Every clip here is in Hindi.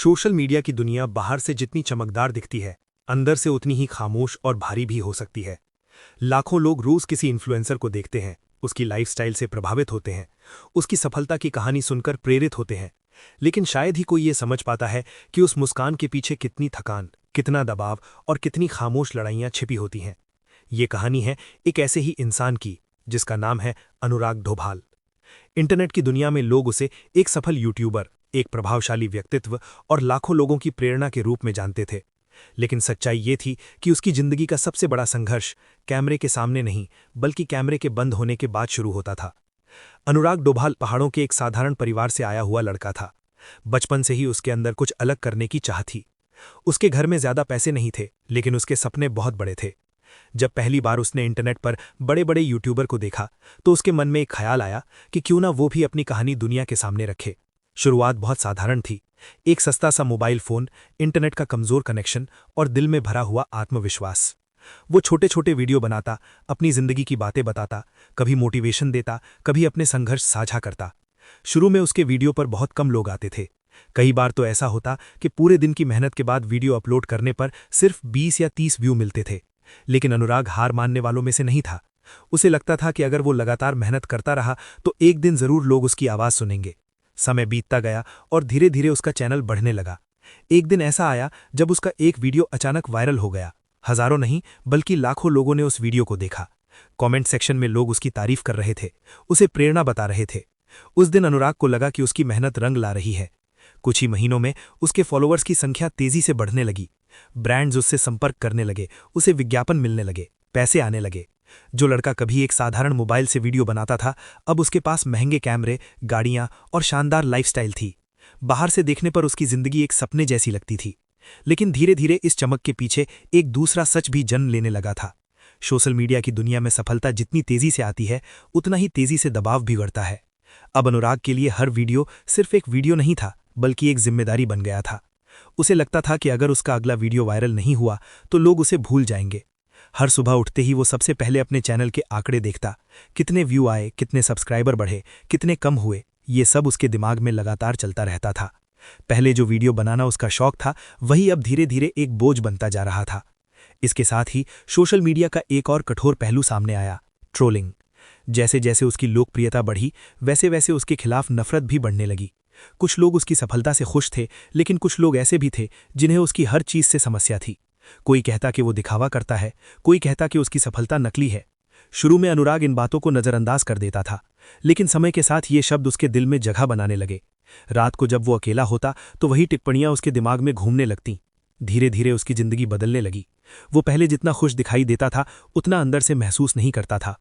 सोशल मीडिया की दुनिया बाहर से जितनी चमकदार दिखती है, अंदर से उतनी ही खामोश और भारी भी हो सकती है। लाखों लोग रोज किसी इन्फ्लुएंसर को देखते हैं, उसकी लाइफस्टाइल से प्रभावित होते हैं, उसकी सफलता की कहानी सुनकर प्रेरित होते हैं। लेकिन शायद ही कोई ये समझ पाता है कि उस मुस्कान के पीछे कितनी थकान, कितना दबाव और कितनी खामोश लड़ाइयां छिपी होती हैं। ये कहानी है एक ऐसे ही इंसान की, जिसका नाम है अनुराग ढोभाल। इंटरनेट की दुनिया में लोग उसे एक सफल यूट्यूबर, एक प्रभावशाली व्यक्तित्व और लाखों लोगों की प्रेरणा के रूप में जानते थे। लेकिन सच्चाई ये थी कि उसकी जिंदगी का सबसे बड़ा संघर्ष कैमरे के सामने नहीं, बल्कि कैमरे के बंद होने के बाद शुरू होता था। अनुराग ढोभाल पहाड़ों के एक साधारण परिवार से आया हुआ लड़का था। बचपन से ही उसके अंदर कुछ अलग करने की चाह थी। उसके घर में ज्यादा पैसे नहीं थे, लेकिन उसके सपने बहुत बड़े थे। जब पहली बार उसने इंटरनेट पर बड़े बड़े यूट्यूबर को देखा, तो उसके मन में एक ख्याल आया कि क्यों ना वो भी अपनी कहानी दुनिया के सामने रखे। शुरुआत बहुत साधारण थी। एक सस्ता सा मोबाइल फोन, इंटरनेट का कमजोर कनेक्शन और दिल में भरा हुआ आत्मविश्वास। वो छोटे छोटे वीडियो बनाता, अपनी जिंदगी की बातें बताता, कभी मोटिवेशन देता, कभी अपने संघर्ष साझा करता। शुरू में उसके वीडियो पर बहुत कम लोग आते थे। कई बार तो ऐसा होता कि पूरे दिन की मेहनत के बाद वीडियो अपलोड करने पर सिर्फ 20 या 30 व्यू मिलते थे। लेकिन अनुराग हार मानने वालों में से नहीं था। उसे लगता था कि अगर वो लगातार मेहनत करता रहा तो एक दिन जरूर लोग उसकी आवाज सुनेंगे। समय बीतता गया और धीरे धीरे उसका चैनल बढ़ने लगा। एक दिन ऐसा आया जब उसका एक वीडियो अचानक वायरल हो गया। हजारों नहीं, बल्कि लाखों लोगों ने उस वीडियो को देखा। कमेंट सेक्शन में लोग उसकी तारीफ कर रहे थे, उसे प्रेरणा बता रहे थे। उस दिन अनुराग को लगा कि उसकी मेहनत रंग ला रही है। कुछ ही महीनों में उसके फॉलोअर्स की संख्या तेजी से बढ़ने लगी। ब्रांड्स उससे संपर्क करने लगे, उसे विज्ञापन मिलने लगे, पैसे आने लगे। जो लड़का कभी एक साधारण मोबाइल से वीडियो बनाता था, अब उसके पास महंगे कैमरे, गाड़ियां और शानदार लाइफस्टाइल थी। बाहर से देखने पर उसकी जिंदगी एक सपने जैसी लगती थी। लेकिन धीरे धीरे इस चमक के पीछे एक दूसरा सच भी जन्म लेने लगा था। सोशल मीडिया की दुनिया में सफलता जितनी तेजी से आती है, उतना ही तेजी से दबाव भी बढ़ता है। अब अनुराग के लिए हर वीडियो सिर्फ एक वीडियो नहीं था, बल्कि एक जिम्मेदारी बन गया था। उसे लगता था कि अगर उसका अगला वीडियो वायरल नहीं हुआ तो लोग उसे भूल जाएंगे। हर सुबह उठते ही वो सबसे पहले अपने चैनल के आंकड़े देखता। कितने व्यू आए, कितने सब्सक्राइबर बढ़े, कितने कम हुए, ये सब उसके दिमाग में लगातार चलता रहता था। पहले जो वीडियो बनाना उसका शौक था, वही अब धीरे धीरे एक बोझ बनता जा रहा था। इसके साथ ही सोशल मीडिया का एक और कठोर पहलू सामने आया, ट्रोलिंग। जैसे जैसे उसकी लोकप्रियता बढ़ी, वैसे वैसे उसके खिलाफ नफरत भी बढ़ने लगी। कुछ लोग उसकी सफलता से खुश थे, लेकिन कुछ लोग ऐसे भी थे जिन्हें उसकी हर चीज से समस्या थी। कोई कहता कि वो दिखावा करता है, कोई कहता कि उसकी सफलता नकली है। शुरू में अनुराग इन बातों को नजरअंदाज कर देता था, लेकिन समय के साथ ये शब्द उसके दिल में जगह बनाने लगे। रात को जब वो अकेला होता तो वही टिप्पणियां उसके दिमाग में घूमने लगतीं। धीरे धीरे उसकी जिंदगी बदलने लगी। वो पहले जितना खुश दिखाई देता था, उतना अंदर से महसूस नहीं करता था।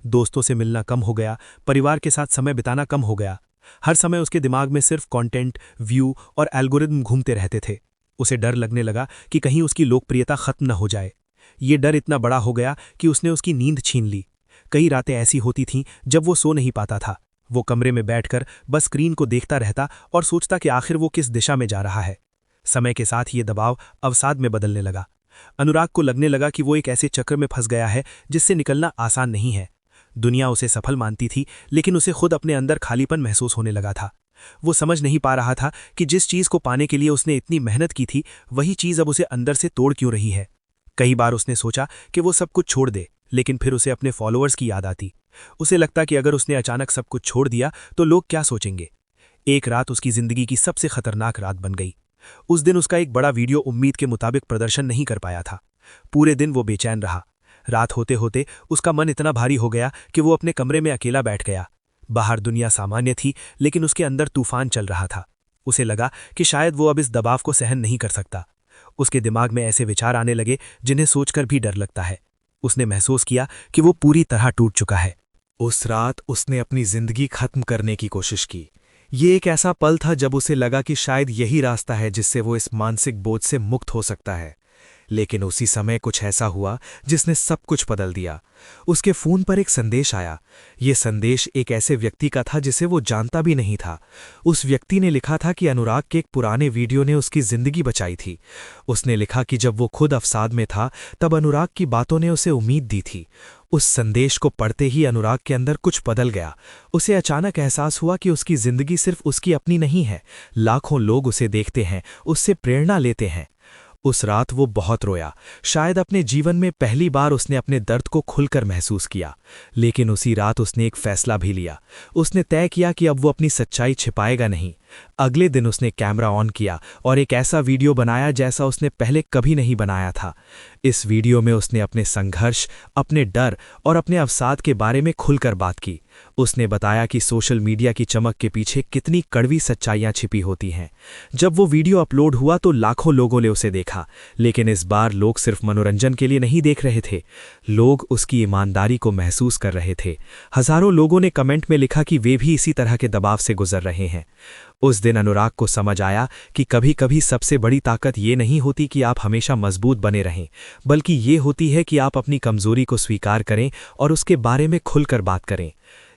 दोस्तों से मिलना कम हो गया, परिवार के साथ समय बिताना कम हो गया। हर समय उसके दिमाग में सिर्फ कंटेंट, व्यू और एल्गोरिदम घूमते रहते थे। उसे डर लगने लगा कि कहीं उसकी लोकप्रियता खत्म न हो जाए। ये डर इतना बड़ा हो गया कि उसने उसकी नींद छीन ली। कई रातें ऐसी होती थीं जब वो सो नहीं पाता था। वो कमरे में बैठकर बस स्क्रीन को देखता रहता और सोचता कि आखिर वो किस दिशा में जा रहा है। समय के साथ ये दबाव अवसाद में बदलने लगा। अनुराग को लगने लगा कि वो एक ऐसे चक्र में फंस गया है जिससे निकलना आसान नहीं है। दुनिया उसे सफल मानती थी, लेकिन उसे खुद अपने अंदर खालीपन महसूस होने लगा था। वो समझ नहीं पा रहा था कि जिस चीज को पाने के लिए उसने इतनी मेहनत की थी, वही चीज अब उसे अंदर से तोड़ क्यों रही है। कई बार उसने सोचा कि वो सब कुछ छोड़ दे, लेकिन फिर उसे अपने फॉलोअर्स की याद आती। उसे लगता कि अगर उसने अचानक सब कुछ छोड़ दिया तो लोग क्या सोचेंगे। एक रात उसकी जिंदगी की सबसे खतरनाक रात बन गई। उस दिन उसका एक बड़ा वीडियो उम्मीद के मुताबिक प्रदर्शन नहीं कर पाया था। पूरे दिन वो बेचैन रहा। रात होते होते उसका मन इतना भारी हो गया कि वो अपने कमरे में अकेला बैठ गया। बाहर दुनिया सामान्य थी, लेकिन उसके अंदर तूफान चल रहा था। उसे लगा कि शायद वो अब इस दबाव को सहन नहीं कर सकता। उसके दिमाग में ऐसे विचार आने लगे जिन्हें सोचकर भी डर लगता है। उसने महसूस किया कि वो पूरी तरह टूट चुका है। उस रात उसने अपनी जिंदगी खत्म करने की कोशिश की। ये एक ऐसा पल था जब उसे लगा कि शायद यही रास्ता है जिससे वो इस मानसिक बोझ से मुक्त हो सकता है। लेकिन उसी समय कुछ ऐसा हुआ जिसने सब कुछ बदल दिया। उसके फोन पर एक संदेश आया। ये संदेश एक ऐसे व्यक्ति का था जिसे वो जानता भी नहीं था। उस व्यक्ति ने लिखा था कि अनुराग के एक पुराने वीडियो ने उसकी जिंदगी बचाई थी। उसने लिखा कि जब वो खुद अवसाद में था, तब अनुराग की बातों ने उसे उम्मीद दी थी। उस संदेश को पढ़ते ही अनुराग के अंदर कुछ बदल गया। उसे अचानक एहसास हुआ कि उसकी जिंदगी सिर्फ उसकी अपनी नहीं है, लाखों लोग उसे देखते हैं, उससे प्रेरणा लेते हैं। उस रात वो बहुत रोया। शायद अपने जीवन में पहली बार उसने अपने दर्द को खुलकर महसूस किया। लेकिन उसी रात उसने एक फैसला भी लिया। उसने तय किया कि अब वो अपनी सच्चाई छिपाएगा नहीं। अगले दिन उसने कैमरा ऑन किया और एक ऐसा वीडियो बनाया जैसा उसने पहले कभी नहीं बनाया था। इस वीडियो में उसने अपने संघर्ष, अपने डर और अपने अवसाद के बारे में खुलकर बात की। उसने बताया कि सोशल मीडिया की चमक के पीछे कितनी कड़वी सच्चाइयां छिपी होती हैं। जब वो वीडियो अपलोड हुआ तो लाखों लोगों ने उसे देखा, लेकिन इस बार लोग सिर्फ मनोरंजन के लिए नहीं देख रहे थे। लोग उसकी ईमानदारी को महसूस कर रहे थे। हजारों लोगों ने कमेंट में लिखा कि वे भी इसी तरह के दबाव से गुजर रहे हैं। उस दिन अनुराग को समझ आया कि कभी कभी सबसे बड़ी ताकत ये नहीं होती कि आप हमेशा मजबूत बने रहें, बल्कि ये होती है कि आप अपनी कमजोरी को स्वीकार करें और उसके बारे में खुलकर बात करें।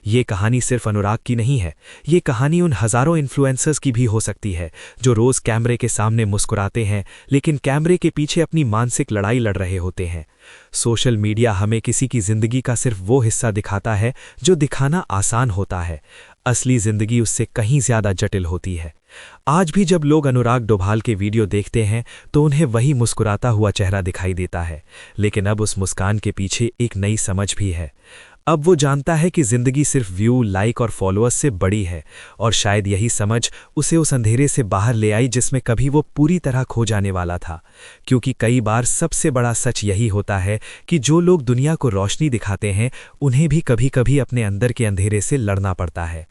ये कहानी सिर्फ अनुराग की नहीं है, ये कहानी उन हजारों इन्फ्लुएंसर्स की भी हो सकती है जो रोज कैमरे के सामने मुस्कुराते हैं, लेकिन कैमरे के पीछे अपनी मानसिक लड़ाई लड़ रहे होते हैं। सोशल मीडिया हमें किसी की जिंदगी का सिर्फ वो हिस्सा दिखाता है जो दिखाना आसान होता है। असली जिंदगी उससे कहीं ज्यादा जटिल होती है। आज भी जब लोग अनुराग डोभाल के वीडियो देखते हैं तो उन्हें वही मुस्कुराता हुआ चेहरा दिखाई देता है, लेकिन अब उस मुस्कान के पीछे एक नई समझ भी है। अब वो जानता है कि जिंदगी सिर्फ व्यू, लाइक और फॉलोअर्स से बड़ी है, और शायद यही समझ उसे उस अंधेरे से बाहर ले आई जिसमें कभी वो पूरी तरह खो जाने वाला था। क्योंकि कई बार सबसे बड़ा सच यही होता है कि जो लोग दुनिया को रोशनी दिखाते हैं, उन्हें भी कभी कभी अपने अंदर के अंधेरे से लड़ना पड़ता है।